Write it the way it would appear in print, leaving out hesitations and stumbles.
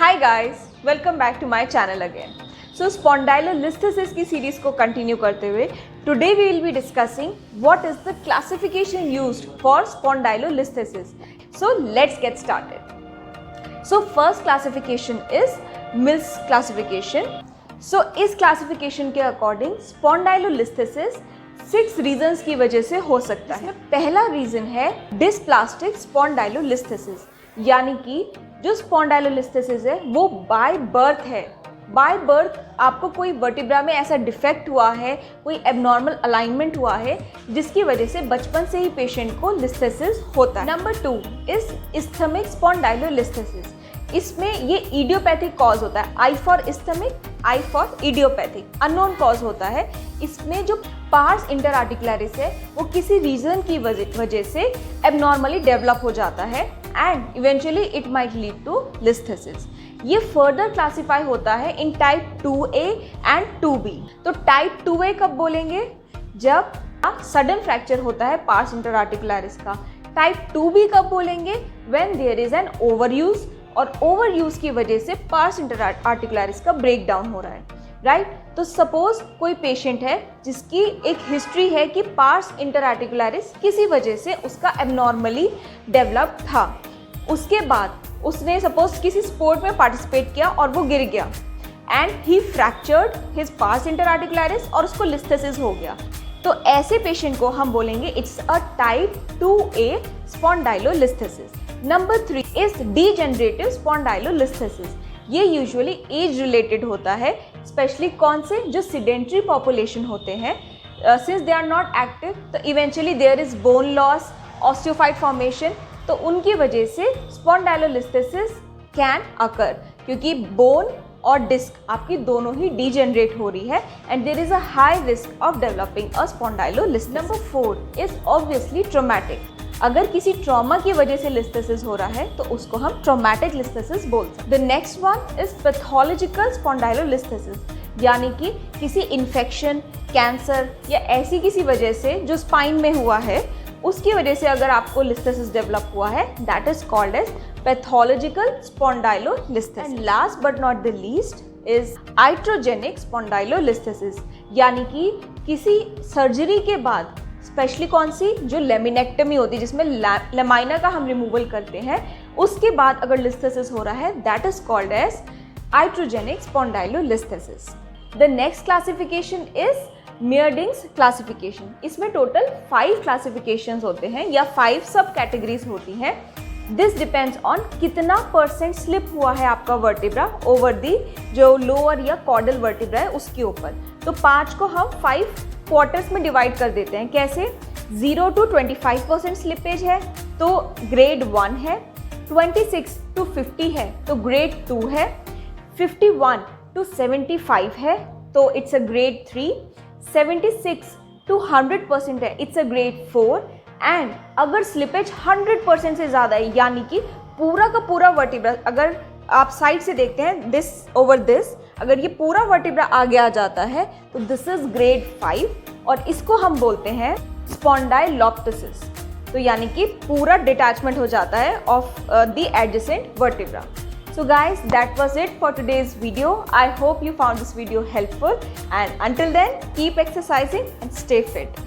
Hi guys, welcome back to my channel again. So spondylolisthesis की series को continue करते हुए today we will be discussing what is the classification used for spondylolisthesis. So let's get started. So first classification is Mills classification. So इस classification के according spondylolisthesis 6 reasons की वजह से हो सकता है। पहला रीजन है डिस्प्लास्टिक स्पॉन्डाइलोलिस्थेसिस, यानी कि जो स्पॉन्डाइलोलिस्थेसिस है वो बाय बर्थ है। बाय बर्थ आपको कोई वर्टिब्रा में ऐसा डिफेक्ट हुआ है, कोई एबनॉर्मल अलाइनमेंट हुआ है जिसकी वजह से बचपन से ही पेशेंट को लिस्थेसिस होता है। Number 2 is isthmic spondylolisthesis. इसमें ये इडियोपैथिक कॉज होता है, I for isthmic, I for idiopathic, unknown cause होता है। इसमें जो पार्स इंटरआर्टिकुलरिस है वो किसी रीजन की वजह से एबनॉर्मली डेवलप हो जाता है and eventually it might lead to listhesis. ये फर्दर क्लासीफाई होता है इन टाइप 2A एंड 2B। तो टाइप 2A कब बोलेंगे? जब सडन फ्रैक्चर होता है पार्स इंटरआर्टिकुलरिस का। टाइप 2B कब बोलेंगे? When there is an overuse, और ओवरयूज की वजह से पार्स इंटरआर्टिकुलरिस का ब्रेक डाउन हो रहा है, राइट। तो सपोज कोई पेशेंट है जिसकी एक हिस्ट्री है कि पार्स इंटरआर्टिकुलरिस किसी वजह से उसका एबनॉर्मली डेवलप था। उसके बाद उसने सपोज किसी स्पोर्ट में पार्टिसिपेट किया और वो गिर गया and he fractured his pars interarticularis और उसको लिस्थेसिस हो गया। तो ऐसे पेशेंट को हम बोलेंगे it's a type 2A spondylolisthesis. Number 3 is degenerative spondylolisthesis. ये यूजुअली एज रिलेटेड होता है, स्पेशली कौन से? जो सिडेंट्री पॉपुलेशन होते हैं, since they are not active, तो eventually there is bone loss, osteophyte formation, तो उनकी वजह से स्पॉन्डाइलोलिस्थेसिस कैन अकर, क्योंकि बोन और डिस्क आपकी दोनों ही डीजेनरेट हो रही है and there is a high risk of developing a spondylolisthesis. Number 4 is obviously traumatic. अगर किसी ट्रॉमा की वजह से लिस्थेसिस हो रहा है तो उसको हम ट्रॉमेटिक लिस्थेसिस बोलते हैं। The next one is pathological spondylolisthesis, यानी कि किसी इन्फेक्शन, कैंसर या ऐसी किसी वजह से जो स्पाइन में हुआ है उसकी वजह से अगर आपको लिस्थेसिस डेवलप हुआ है, that is called as pathological spondylolisthesis. And last but not the least is iatrogenic spondylolisthesis, यानी कि किसी सर्जरी के बाद, स्पेशली कौन सी? जो लेमिनेक्टमी होती है जिसमें लेमाइना का हम रिमूवल करते हैं, उसके बाद अगर लिस्थेसिस हो रहा है, that is called as iatrogenic spondylolisthesis. The next classification is Meyerding's classification. इसमें टोटल 5 क्लासिफिकेशंस होते हैं या 5 सब कैटेगरीज होती हैं। दिस डिपेंड्स ऑन कितना % स्लिप हुआ है आपका वर्टिब्रा ओवर दी जो लोअर या कॉर्डल वर्टिब्रा है उसके ऊपर। तो 5 को हम 5 क्वार्टर्स में डिवाइड कर देते हैं। कैसे? 0 to 25% स्लिपेज है तो ग्रेड 1 है, 26 to 50 है तो ग्रेड 2 है, 51 to 75 है तो इट्स अ ग्रेड 3, 76 to 100% है, इट्स अ ग्रेड 4 एंड अगर स्लिपेज 100% से ज़्यादा है, यानी कि पूरा का पूरा वर्टिब्रा, अगर आप साइड से देखते हैं दिस ओवर दिस, अगर ये पूरा वर्टिब्रा आगे आ जाता है तो दिस इज ग्रेड 5 और इसको हम बोलते हैं स्पॉन्डाइलोप्टोसिस। तो यानी कि पूरा डिटैचमेंट हो जाता है of the adjacent vertebra. So guys, that was it for today's video. I hope you found this video helpful and until then keep exercising and stay fit.